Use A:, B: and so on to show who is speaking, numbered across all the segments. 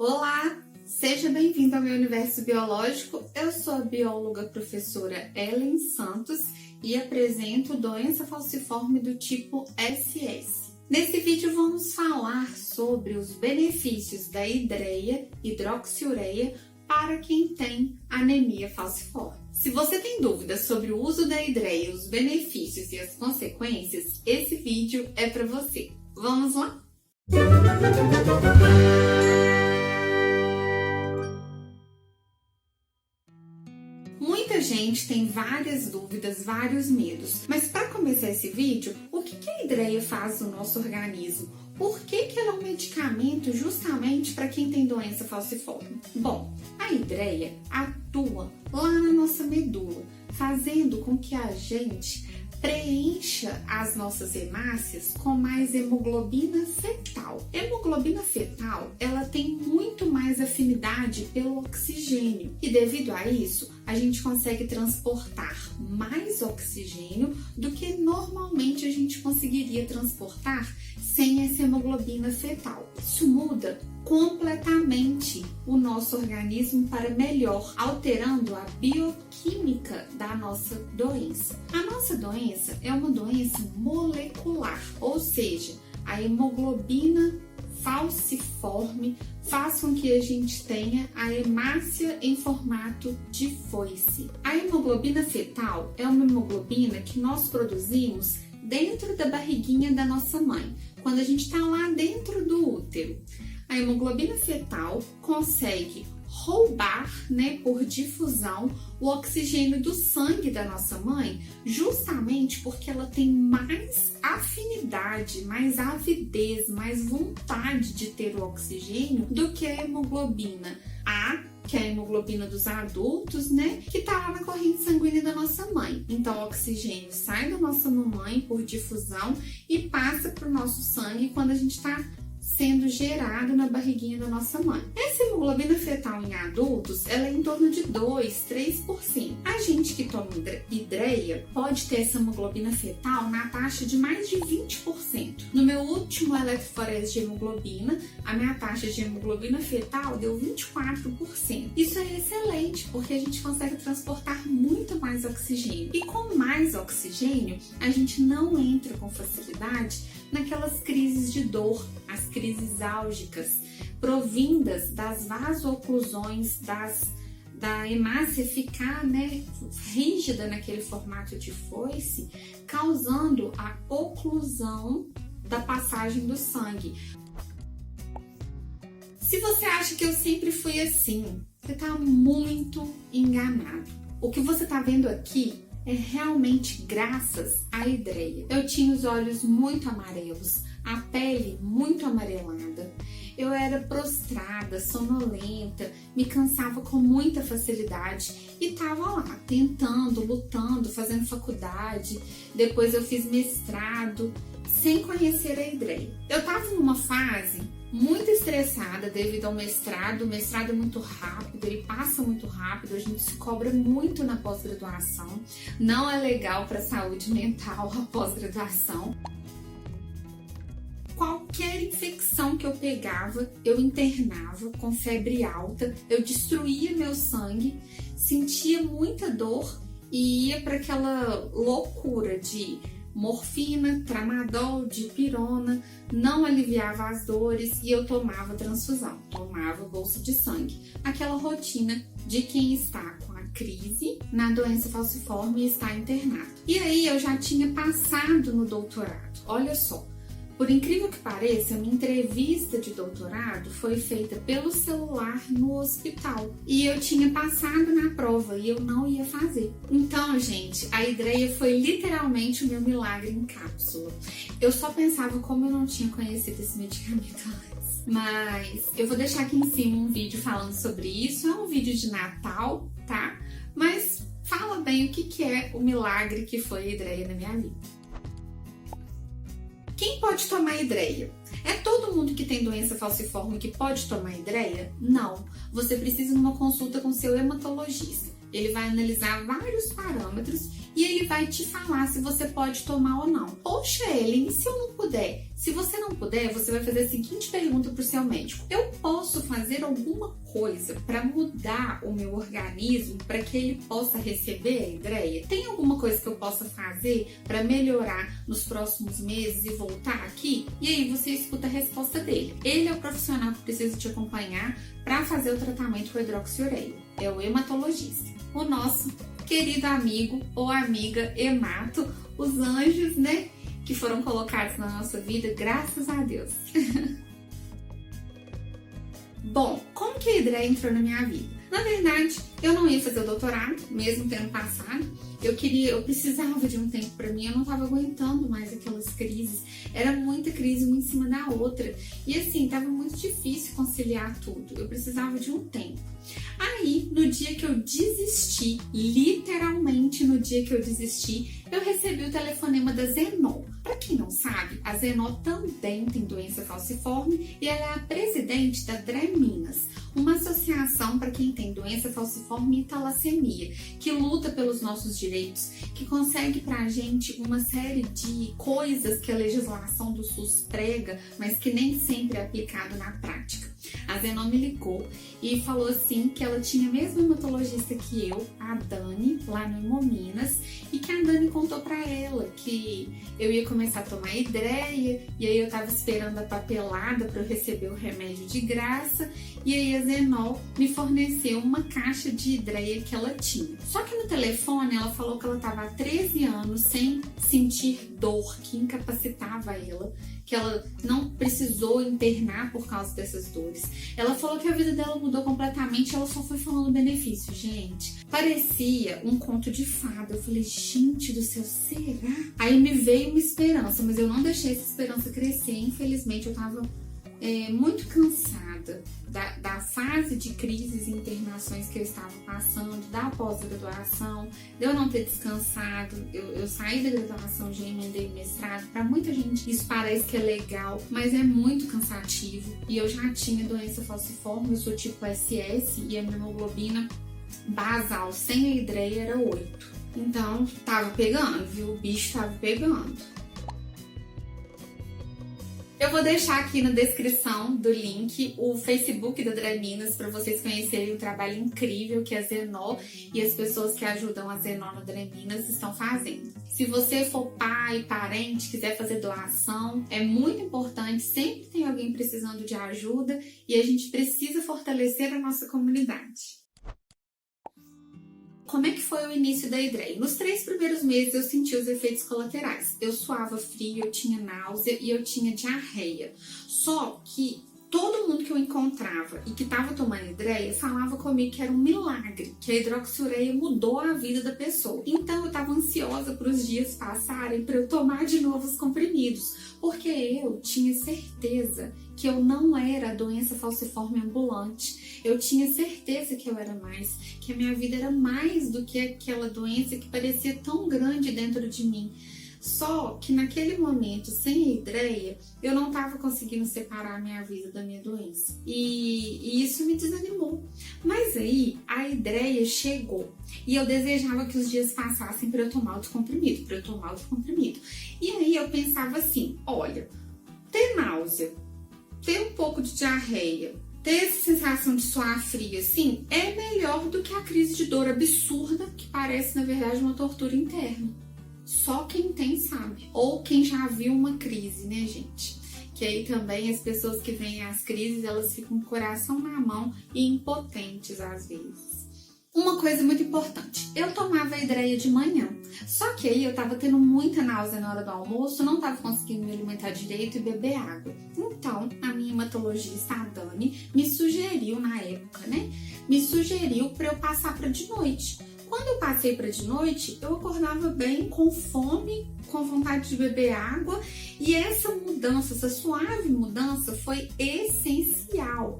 A: Olá, seja bem-vindo ao meu universo biológico. Eu sou a bióloga professora Ellen Santos e apresento doença falciforme do tipo SS. Nesse vídeo vamos falar sobre os benefícios da hidreia, hidroxiureia, para quem tem anemia falciforme. Se você tem dúvidas sobre o uso da hidreia, os benefícios e as consequências, esse vídeo é para você. Vamos lá? Muita gente tem várias dúvidas, vários medos, mas para começar esse vídeo, o que a hidreia faz no nosso organismo? Por que ela é um medicamento justamente para quem tem doença falciforme? Bom, a hidreia atua lá na nossa medula, fazendo com que a gente preencha as nossas hemácias com mais hemoglobina fetal. Hemoglobina fetal, ela tem muito mais afinidade pelo oxigênio e devido a isso, a gente consegue transportar mais oxigênio do que normalmente a gente conseguiria transportar sem essa hemoglobina fetal. Isso muda completamente o nosso organismo para melhor, alterando a bioquímica da nossa doença. A nossa doença é uma doença molecular, ou seja, a hemoglobina falciforme faz com que a gente tenha a hemácia em formato de foice. A hemoglobina fetal é uma hemoglobina que nós produzimos dentro da barriguinha da nossa mãe, quando a gente está lá dentro do útero. A hemoglobina fetal consegue roubar, por difusão, o oxigênio do sangue da nossa mãe, justamente porque ela tem mais afinidade, mais avidez, mais vontade de ter o oxigênio do que a hemoglobina A, que é a hemoglobina dos adultos, que tá lá na corrente sanguínea da nossa mãe. Então, o oxigênio sai da nossa mamãe por difusão e passa para o nosso sangue quando a gente está sendo gerado na barriguinha da nossa mãe. Essa hemoglobina fetal em adultos, ela é em torno de 2-3%. A gente que toma hidreia pode ter essa hemoglobina fetal na taxa de mais de 20%. No meu último eletroforese de hemoglobina, a minha taxa de hemoglobina fetal deu 24%. Isso é excelente, porque a gente consegue transportar muito mais oxigênio. E com mais oxigênio, a gente não entra com facilidade naquelas crises de dor, as crises álgicas, provindas das vasooclusões, da hemácia ficar rígida naquele formato de foice, causando a oclusão da passagem do sangue. Se você acha que eu sempre fui assim, você está muito enganado. O que você está vendo aqui é realmente graças à hidreia. Eu tinha os olhos muito amarelos, a pele muito amarelada, eu era prostrada, sonolenta, me cansava com muita facilidade e estava lá tentando, lutando, fazendo faculdade. Depois eu fiz mestrado sem conhecer a hidreia. Eu estava numa fase muito estressada devido ao mestrado. O mestrado é muito rápido, ele passa muito rápido, a gente se cobra muito na pós-graduação. Não é legal para a saúde mental a pós-graduação. Qualquer infecção que eu pegava, eu internava com febre alta, eu destruía meu sangue, sentia muita dor e ia para aquela loucura de morfina, tramadol, dipirona, não aliviava as dores e eu tomava transfusão, tomava bolsa de sangue. Aquela rotina de quem está com a crise na doença falciforme e está internado. E aí eu já tinha passado no doutorado, olha só. Por incrível que pareça, a minha entrevista de doutorado foi feita pelo celular no hospital. E eu tinha passado na prova e eu não ia fazer. Então, gente, a hidreia foi literalmente o meu milagre em cápsula. Eu só pensava como eu não tinha conhecido esse medicamento antes. Mas eu vou deixar aqui em cima um vídeo falando sobre isso. É um vídeo de Natal, tá? Mas fala bem o que é o milagre que foi a hidreia na minha vida. Quem pode tomar hidreia? É todo mundo que tem doença falciforme que pode tomar hidreia? Não. Você precisa de uma consulta com seu hematologista. Ele vai analisar vários parâmetros e ele vai te falar se você pode tomar ou não. Poxa, Ellen, e se eu não puder? Se você não puder, você vai fazer a seguinte pergunta para o seu médico: eu posso fazer alguma coisa para mudar o meu organismo para que ele possa receber a hidreia? Tem alguma coisa que eu possa fazer para melhorar nos próximos meses e voltar aqui? E aí você escuta a resposta dele. Ele é o profissional que precisa te acompanhar para fazer o tratamento com hidroxiureia. É o hematologista. O nosso querido amigo ou amiga hemato, os anjos, né? Que foram colocados na nossa vida, graças a Deus. Bom, como que a hidreia entrou na minha vida? Na verdade, eu não ia fazer o doutorado, mesmo tendo passado. Eu precisava de um tempo para mim, eu não estava aguentando mais aquelas crises. Era muita crise uma em cima da outra. E assim, estava muito difícil conciliar tudo. Eu precisava de um tempo. Aí, no dia que eu desisti, literalmente no dia que eu desisti, eu recebi o telefonema da Zenó. Para quem não sabe, a Zenó também tem doença falciforme e ela é a presidente da DRE-Minas, uma associação para quem tem doença falciforme e talassemia, que luta pelos nossos direitos, que consegue pra gente uma série de coisas que a legislação do SUS prega, mas que nem sempre é aplicado na prática. A Zenó me ligou e falou assim que ela tinha a mesma hematologista que eu, a Dani, lá no Hemominas, e que a Dani contou pra ela que eu ia começar a tomar hidreia, e aí eu tava esperando a papelada para eu receber o remédio de graça, e aí a Zenó me forneceu uma caixa de hidreia que ela tinha. Só que no telefone ela falou que ela tava há 13 anos sem sentir dor que incapacitava ela, que ela não precisou internar por causa dessas dores. Ela falou que a vida dela mudou completamente, ela só foi falando benefício, gente. Parecia um conto de fada. Eu falei, gente do céu, será? Aí me veio uma esperança, mas eu não deixei essa esperança crescer. Infelizmente, eu tava muito cansada da fase de crises e internações que eu estava passando, da pós-graduação, de eu não ter descansado. Eu saí da graduação, já emendei mestrado. Para muita gente isso parece que é legal, mas é muito cansativo. E eu já tinha doença falciforme, eu sou tipo SS e a minha hemoglobina basal sem a hidreia era 8. Então tava pegando, viu? O bicho tava pegando. Eu vou deixar aqui na descrição do link o Facebook da DRE-Minas para vocês conhecerem o trabalho incrível que a Zenó e as pessoas que ajudam a Zenó na DRE-Minas estão fazendo. Se você for pai, parente, quiser fazer doação, é muito importante, sempre tem alguém precisando de ajuda e a gente precisa fortalecer a nossa comunidade. Como é que foi o início da hidreia? Nos 3 primeiros meses eu senti os efeitos colaterais. Eu suava frio, eu tinha náusea e eu tinha diarreia. Só que todo mundo que eu encontrava e que estava tomando hidreia falava comigo que era um milagre, que a hidroxiureia mudou a vida da pessoa. Então eu estava ansiosa para os dias passarem para eu tomar de novo os comprimidos, porque eu tinha certeza que eu não era a doença falciforme ambulante. Eu tinha certeza que eu era mais, que a minha vida era mais do que aquela doença que parecia tão grande dentro de mim. Só que naquele momento, sem a hidreia, eu não estava conseguindo separar a minha vida da minha doença. E isso me desanimou. Mas aí, a hidreia chegou. E eu desejava que os dias passassem para eu tomar outro comprimido, E aí eu pensava assim, olha, ter náusea, ter um pouco de diarreia, ter essa sensação de suar frio assim, é melhor do que a crise de dor absurda, que parece, na verdade, uma tortura interna. Só quem tem sabe. Ou quem já viu uma crise, né, gente? Que aí também as pessoas que veem as crises, elas ficam com o coração na mão e impotentes às vezes. Uma coisa muito importante, eu tomava a hidreia de manhã, só que aí eu tava tendo muita náusea na hora do almoço, não tava conseguindo me alimentar direito e beber água. Então, a minha hematologista, a Dani, me sugeriu na época, Me sugeriu para eu passar para de noite. Quando eu passei para de noite, eu acordava bem, com fome, com vontade de beber água, e essa mudança, essa suave mudança foi essencial.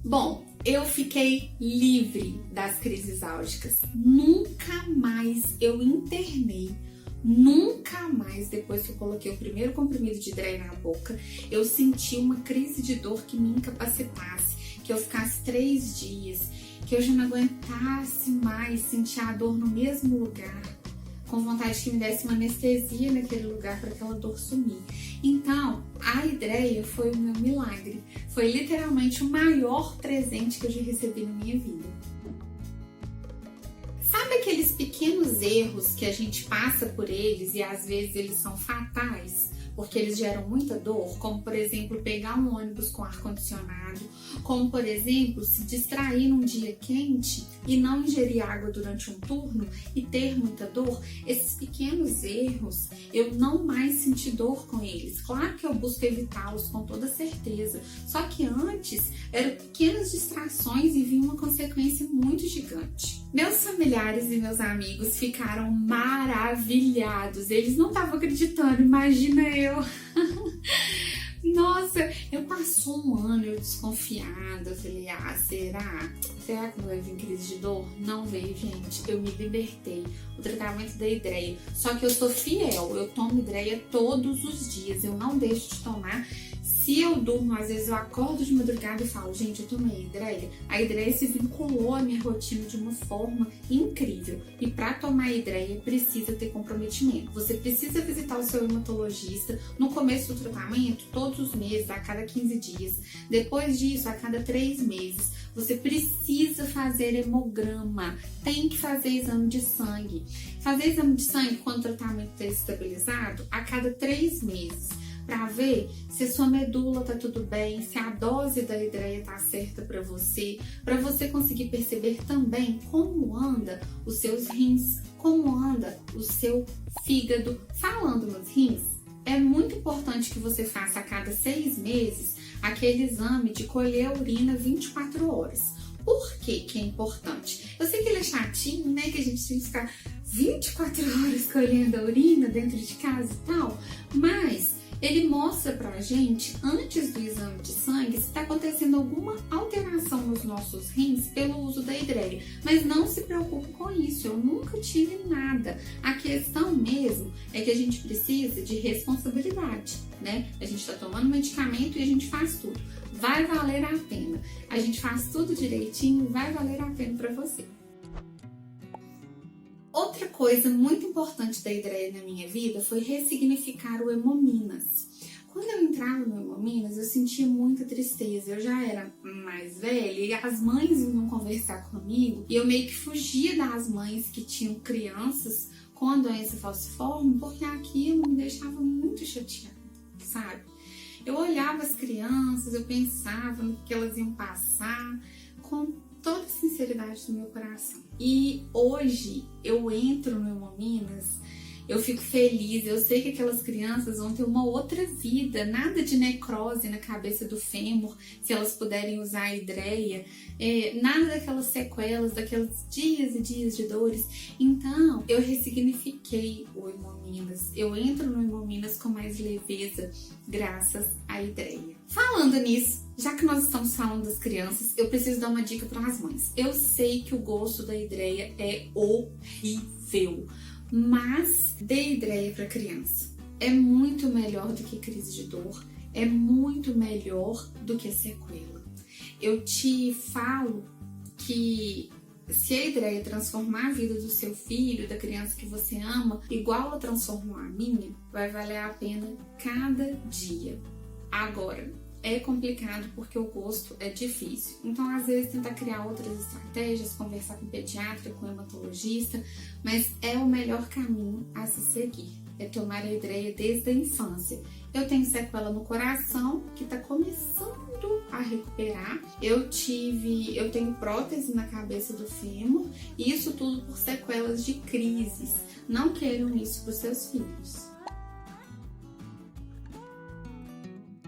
A: Bom, eu fiquei livre das crises álgicas. Nunca mais eu internei. Nunca mais, depois que eu coloquei o primeiro comprimido de hidreia na boca, eu senti uma crise de dor que me incapacitasse, que eu ficasse 3 dias, que eu já não aguentasse mais sentir a dor no mesmo lugar. com vontade que me desse uma anestesia naquele lugar para aquela dor sumir. Então, a hidreia foi o meu milagre. Foi literalmente o maior presente que eu já recebi na minha vida. Sabe aqueles pequenos erros que a gente passa por eles e às vezes eles são fatais? Porque eles geram muita dor, como por exemplo pegar um ônibus com ar-condicionado, como por exemplo se distrair num dia quente e não ingerir água durante um turno e ter muita dor. Esses pequenos erros, eu não mais senti dor com eles. Claro que eu busco evitá-los com toda certeza, só que antes eram pequenas distrações e vinha uma consequência muito gigante. Meus familiares e meus amigos ficaram maravilhados, eles não estavam acreditando, imagina eu. Nossa, eu passou um ano eu desconfiada, eu falei, será? Será que não vai vir crise de dor? Não veio, gente, eu me libertei. O tratamento da hidreia, só que eu sou fiel, eu tomo hidreia todos os dias, eu não deixo de tomar. Se eu durmo, às vezes eu acordo de madrugada e falo, gente, eu tomei hidreia. A hidreia se vinculou à minha rotina de uma forma incrível. E para tomar hidreia precisa ter comprometimento. Você precisa visitar o seu hematologista no começo do tratamento, todos os meses, a cada 15 dias. Depois disso, a cada 3 meses. Você precisa fazer hemograma, tem que fazer exame de sangue. Fazer exame de sangue quando o tratamento está estabilizado a cada 3 meses. Para ver se a sua medula tá tudo bem, se a dose da hidreia tá certa para você conseguir perceber também como anda os seus rins, como anda o seu fígado. Falando nos rins, é muito importante que você faça a cada 6 meses aquele exame de colher a urina 24 horas. Por que que é importante? Eu sei que ele é chatinho, né? Que a gente tem que ficar 24 horas colhendo a urina dentro de casa e tal, mas ele mostra pra gente, antes do exame de sangue, se está acontecendo alguma alteração nos nossos rins pelo uso da hidreia. Mas não se preocupe com isso, eu nunca tive nada. A questão mesmo é que a gente precisa de responsabilidade, né? A gente está tomando medicamento e a gente faz tudo. Vai valer a pena. A gente faz tudo direitinho, vai valer a pena para você. Outra coisa muito importante da hidreia na minha vida foi ressignificar o Hemominas. Quando eu entrava no Hemominas, eu sentia muita tristeza. Eu já era mais velha e as mães vinham conversar comigo e eu meio que fugia das mães que tinham crianças com a doença falciforme, porque aquilo me deixava muito chateada, sabe? Eu olhava as crianças, eu pensava no que elas iam passar com toda a sinceridade do meu coração. E hoje eu entro no Hemominas, eu fico feliz, eu sei que aquelas crianças vão ter uma outra vida, nada de necrose na cabeça do fêmur, se elas puderem usar a hidreia, nada daquelas sequelas, daqueles dias e dias de dores. Então, eu ressignifiquei o Hemominas, eu entro no Hemominas com mais leveza, graças à hidreia. Falando nisso, já que nós estamos falando das crianças, eu preciso dar uma dica para as mães. Eu sei que o gosto da hidreia é horrível, mas dê hidreia para criança. É muito melhor do que crise de dor, é muito melhor do que sequela. Eu te falo que se a hidreia transformar a vida do seu filho, da criança que você ama, igual ela transformou a minha, vai valer a pena cada dia. Agora, é complicado porque o gosto é difícil. Então, às vezes, tentar criar outras estratégias, conversar com o pediatra, com o hematologista, mas é o melhor caminho a se seguir. É tomar a hidreia desde a infância. Eu tenho sequela no coração, que está começando a recuperar. Eu tenho prótese na cabeça do fêmur, e isso tudo por sequelas de crises. Não queiram isso para os seus filhos.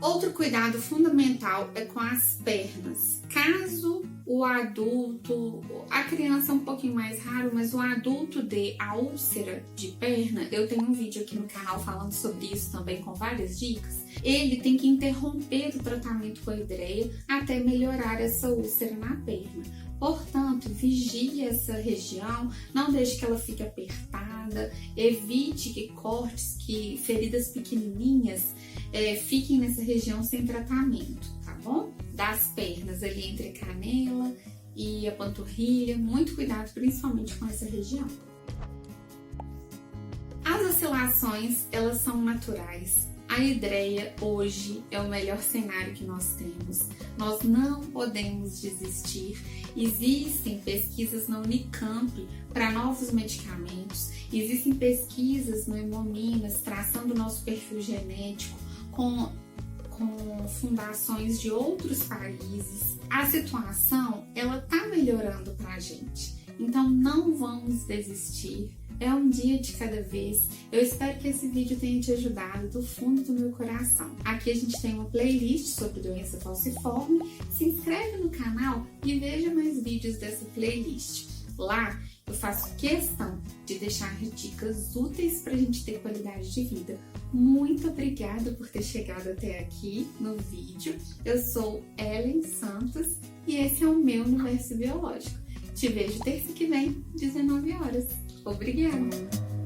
A: Outro cuidado fundamental é com as pernas. Caso o adulto, a criança é um pouquinho mais raro, mas o adulto dê a úlcera de perna, eu tenho um vídeo aqui no canal falando sobre isso também com várias dicas. Ele tem que interromper o tratamento com a hidreia até melhorar essa úlcera na perna. Portanto, vigie essa região, não deixe que ela fique apertada, evite que cortes, que feridas pequenininhas fiquem nessa região sem tratamento, tá bom? Das pernas ali entre a canela e a panturrilha, muito cuidado principalmente com essa região. oscilações, elas são naturais. A hidreia hoje é o melhor cenário que nós temos. Nós não podemos desistir. Existem pesquisas na Unicamp para novos medicamentos. Existem pesquisas no Hemominas traçando o nosso perfil genético com fundações de outros países. A situação, ela tá melhorando pra gente. Então não vamos desistir. É um dia de cada vez. Eu espero que esse vídeo tenha te ajudado do fundo do meu coração. Aqui a gente tem uma playlist sobre doença falciforme. Se inscreve no canal e veja mais vídeos dessa playlist. Lá eu faço questão de deixar dicas úteis para a gente ter qualidade de vida. Muito obrigada por ter chegado até aqui no vídeo. Eu sou Ellen Santos e esse é o meu Universo Biológico. Te vejo terça que vem, 19 horas. Obrigada!